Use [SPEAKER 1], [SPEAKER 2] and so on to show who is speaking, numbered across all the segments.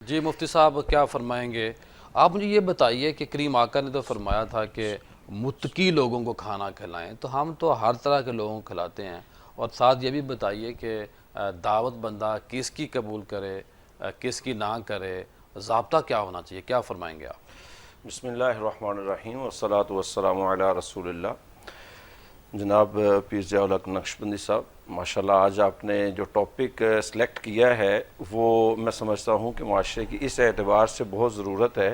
[SPEAKER 1] جی مفتی صاحب کیا فرمائیں گے؟ آپ مجھے یہ بتائیے کہ کریم آقا نے تو فرمایا تھا کہ متقی لوگوں کو کھانا کھلائیں، تو ہم تو ہر طرح کے لوگوں کو کھلاتے ہیں، اور ساتھ یہ بھی بتائیے کہ دعوت بندہ کس کی قبول کرے، کس کی نہ کرے، ضابطہ کیا ہونا چاہیے؟ کیا فرمائیں گے آپ؟
[SPEAKER 2] بسم اللہ الرحمن الرحیم والصلاة والسلام علی رسول اللہ۔ جناب پیر ضیاء الحق نقشبندی صاحب، ماشاءاللہ آج آپ نے جو ٹاپک سلیکٹ کیا ہے وہ میں سمجھتا ہوں کہ معاشرے کی اس اعتبار سے بہت ضرورت ہے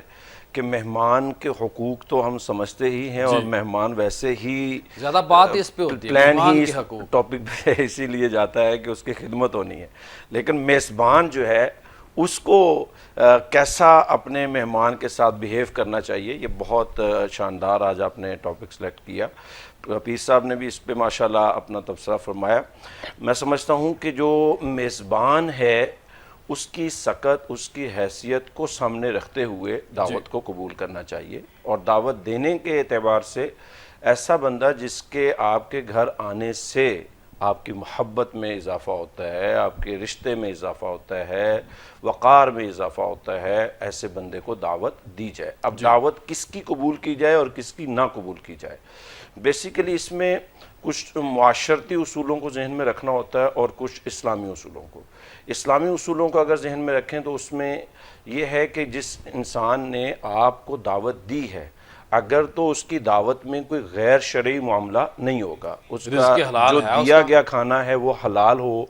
[SPEAKER 2] کہ مہمان کے حقوق تو ہم سمجھتے ہی ہیں، اور
[SPEAKER 1] جی،
[SPEAKER 2] مہمان ویسے ہی
[SPEAKER 1] زیادہ بات اس پہ ہوتی ہے،
[SPEAKER 2] پلان
[SPEAKER 1] مہمان
[SPEAKER 2] ہی
[SPEAKER 1] کے
[SPEAKER 2] اس
[SPEAKER 1] حقوق۔
[SPEAKER 2] ٹاپک پہ اسی لیے جاتا ہے کہ اس کی خدمت ہونی ہے، لیکن میزبان جو ہے اس کو کیسا اپنے مہمان کے ساتھ بیہیو کرنا چاہیے، یہ بہت شاندار آج آپ نے ٹاپک سلیکٹ کیا۔ پیر صاحب نے بھی اس پہ ماشاءاللہ اپنا تبصرہ فرمایا۔ میں سمجھتا ہوں کہ جو میزبان ہے اس کی سکت، اس کی حیثیت کو سامنے رکھتے ہوئے
[SPEAKER 1] جی،
[SPEAKER 2] دعوت کو قبول کرنا چاہیے، اور دعوت دینے کے اعتبار سے ایسا بندہ جس کے آپ کے گھر آنے سے آپ کی محبت میں اضافہ ہوتا ہے، آپ کے رشتے میں اضافہ ہوتا ہے، وقار میں اضافہ ہوتا ہے، ایسے بندے کو دعوت دی جائے۔ اب
[SPEAKER 1] جی،
[SPEAKER 2] دعوت کس کی قبول کی جائے اور کس کی نہ قبول کی جائے، بیسیکلی اس میں کچھ معاشرتی اصولوں کو ذہن میں رکھنا ہوتا ہے اور کچھ اسلامی اصولوں کو۔ اسلامی اصولوں کو اگر ذہن میں رکھیں تو اس میں یہ ہے کہ جس انسان نے آپ کو دعوت دی ہے، اگر تو اس کی دعوت میں کوئی غیر شرعی معاملہ نہیں ہوگا، اس کا
[SPEAKER 1] رزق حلال
[SPEAKER 2] جو
[SPEAKER 1] ہے اس
[SPEAKER 2] دیا
[SPEAKER 1] کا؟
[SPEAKER 2] گیا کھانا ہے وہ حلال ہو،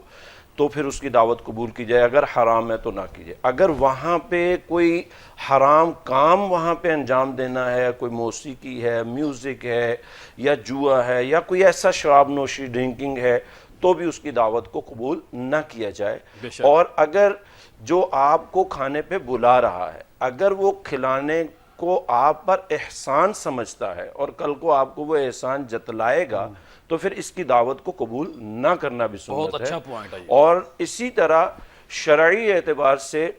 [SPEAKER 2] تو پھر اس کی دعوت قبول کی جائے، اگر حرام ہے تو نہ کیجیے۔ اگر وہاں پہ کوئی حرام کام وہاں پہ انجام دینا ہے، کوئی موسیقی ہے، میوزک ہے، یا جوا ہے، یا کوئی ایسا شراب نوشی ڈرنکنگ ہے، تو بھی اس کی دعوت کو قبول نہ کیا جائے۔
[SPEAKER 1] بے شک۔
[SPEAKER 2] اور اگر جو آپ کو کھانے پہ بلا رہا ہے، اگر وہ کھلانے کو آپ پر احسان سمجھتا ہے اور کل کو آپ کو وہ احسان جتلائے گا، تو پھر اس کی دعوت کو قبول نہ کرنا بھی
[SPEAKER 1] بہت
[SPEAKER 2] سنت ہے۔
[SPEAKER 1] اچھا پوائنٹ ہے یہ۔
[SPEAKER 2] اور اسی طرح شرعی اعتبار سے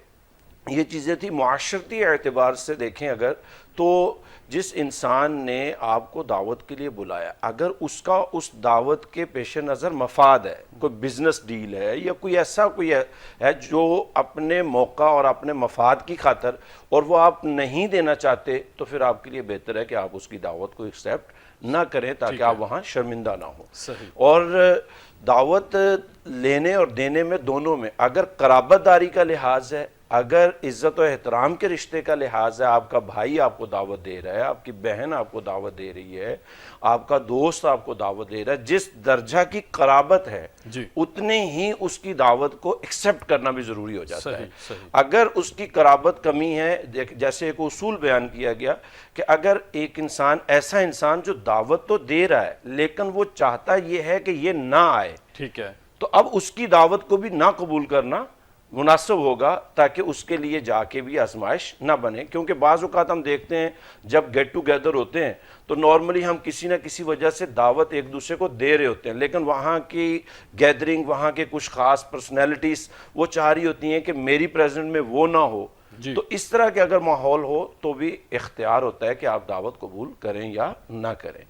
[SPEAKER 2] یہ چیزیں تھی، معاشرتی اعتبار سے دیکھیں اگر تو جس انسان نے آپ کو دعوت کے لیے بلایا، اگر اس کا اس دعوت کے پیش نظر مفاد ہے، کوئی بزنس ڈیل ہے یا کوئی ایسا کوئی ہے جو اپنے موقع اور اپنے مفاد کی خاطر، اور وہ آپ نہیں دینا چاہتے، تو پھر آپ کے لیے بہتر ہے کہ آپ اس کی دعوت کو ایکسیپٹ نہ کریں تاکہ
[SPEAKER 1] ٹھیک ہے،
[SPEAKER 2] آپ وہاں شرمندہ نہ ہوں۔
[SPEAKER 1] صحیح۔
[SPEAKER 2] اور دعوت لینے اور دینے میں دونوں میں اگر قرابت داری کا لحاظ ہے، اگر عزت و احترام کے رشتے کا لحاظ ہے، آپ کا بھائی آپ کو دعوت دے رہا ہے، آپ کی بہن آپ کو دعوت دے رہی ہے، آپ کا دوست آپ کو دعوت دے رہا ہے، جس درجہ کی قرابت ہے
[SPEAKER 1] جی،
[SPEAKER 2] اتنے ہی اس کی دعوت کو ایکسیپٹ کرنا بھی ضروری ہو جاتا ہے۔
[SPEAKER 1] صحیح، صحیح۔
[SPEAKER 2] اگر اس کی قرابت کمی ہے، جیسے ایک اصول بیان کیا گیا کہ اگر ایک انسان ایسا انسان جو دعوت تو دے رہا ہے لیکن وہ چاہتا یہ ہے کہ یہ نہ آئے،
[SPEAKER 1] ٹھیک ہے،
[SPEAKER 2] تو اب اس کی دعوت کو بھی نہ قبول کرنا مناسب ہوگا تاکہ اس کے لیے جا کے بھی آزمائش نہ بنے۔ کیونکہ بعض اوقات ہم دیکھتے ہیں جب گیٹ ٹو گیدر ہوتے ہیں تو نارملی ہم کسی نہ کسی وجہ سے دعوت ایک دوسرے کو دے رہے ہوتے ہیں، لیکن وہاں کی گیدرنگ، وہاں کے کچھ خاص پرسنالٹیز وہ چاہ رہی ہوتی ہیں کہ میری پریزنٹ میں وہ نہ ہو،
[SPEAKER 1] جی،
[SPEAKER 2] تو اس طرح کے اگر ماحول ہو تو بھی اختیار ہوتا ہے کہ آپ دعوت قبول کریں یا نہ کریں۔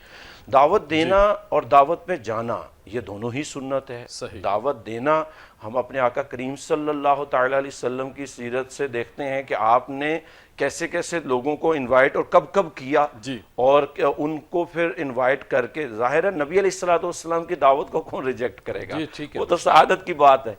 [SPEAKER 2] دعوت
[SPEAKER 1] جی،
[SPEAKER 2] دینا اور دعوت پہ جانا یہ دونوں ہی سنت ہے۔
[SPEAKER 1] صحیح۔
[SPEAKER 2] دعوت دینا ہم اپنے آقا کریم صلی اللہ تعالیٰ علیہ وسلم کی سیرت سے دیکھتے ہیں کہ آپ نے کیسے کیسے لوگوں کو انوائٹ اور کب کب کیا،
[SPEAKER 1] جی،
[SPEAKER 2] اور ان کو پھر انوائٹ کر کے، ظاہر ہے نبی علیہ الصلوۃ والسلام کی دعوت کو کون ریجیکٹ کرے گا،
[SPEAKER 1] جی، ٹھیک ہے،
[SPEAKER 2] وہ تو سعادت کی بات ہے۔